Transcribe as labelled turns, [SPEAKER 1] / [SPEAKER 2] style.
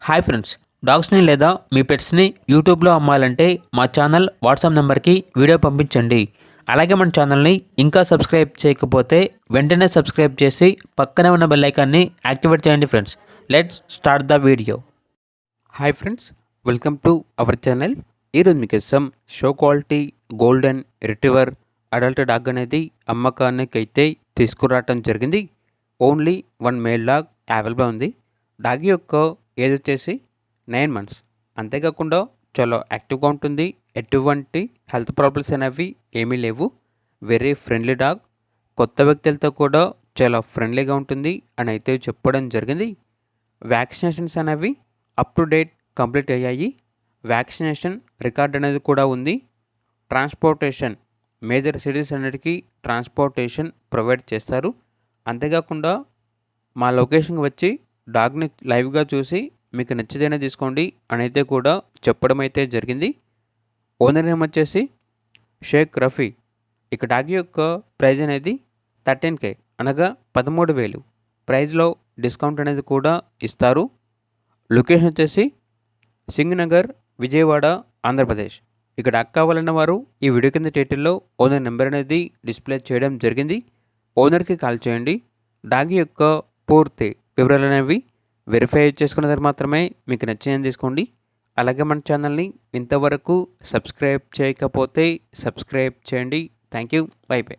[SPEAKER 1] Hi friends, డాగ్స్ని లేదా మీ పెట్స్ని యూట్యూబ్లో అమ్మాలంటే మా ఛానల్ వాట్సాప్ నెంబర్కి వీడియో పంపించండి. అలాగే మన ఛానల్ని ఇంకా సబ్స్క్రైబ్ చేయకపోతే వెంటనే సబ్స్క్రైబ్ చేసి పక్కనే ఉన్న బెల్ ఐకాన్ని యాక్టివేట్ చేయండి friends. Let's start the video. Hi friends, welcome to our channel. ఈరోజు మీకోసం show quality golden retriever adult dog అనేది అమ్మకానికి అయితే తీసుకురావటం జరిగింది. ఓన్లీ 1 మేల్ డాగ్ అవైలబుల్ ఉంది. డాగ్ యొక్క ఏజ్ వచ్చేసి 9 months. అంతేకాకుండా చాలా యాక్టివ్గా ఉంటుంది. ఎటువంటి హెల్త్ ప్రాబ్లమ్స్ అనేవి ఏమీ లేవు. Very friendly dog. కొత్త వ్యక్తులతో కూడా చాలా ఫ్రెండ్లీగా ఉంటుంది అని అయితే చెప్పడం జరిగింది. వ్యాక్సినేషన్స్ అనేవి అప్ టు డేట్ కంప్లీట్ అయ్యాయి. వ్యాక్సినేషన్ రికార్డ్ అనేది కూడా ఉంది. ట్రాన్స్పోర్టేషన్ మేజర్ సిటీస్ అన్నిటికీ ట్రాన్స్పోర్టేషన్ ప్రొవైడ్ చేస్తారు. అంతేకాకుండా మా లొకేషన్కి వచ్చి డాగ్ని లైవ్గా చూసి మీకు నచ్చితేనే తీసుకోండి అని అయితే కూడా చెప్పడం అయితే జరిగింది. ఓనర్ నేమ్ వచ్చేసి షేక్ రఫీ. ఇక డాగ్ యొక్క ప్రైజ్ అనేది 13K అనగా 13,000. ప్రైజ్లో డిస్కౌంట్ అనేది కూడా ఇస్తారు. లొకేషన్ వచ్చేసి సింగనగర్, విజయవాడ, ఆంధ్రప్రదేశ్. ఇక్కడ డాగ్ కావాలన్న వారు ఈ వీడియో కింద టైటిల్లో ఓనర్ నెంబర్ అనేది డిస్ప్లే చేయడం జరిగింది. ఓనర్కి కాల్ చేయండి. డాగ్ యొక్క పూర్తి వివరాలు అనేవి వెరిఫై చేసుకున్న తర్వాత మాత్రమే మీకు నచ్చిందని తీసుకోండి. అలాగే మన ఛానల్ని ఇంతవరకు సబ్స్క్రైబ్ చేయకపోతే సబ్స్క్రైబ్ చేయండి. Thank you. By by.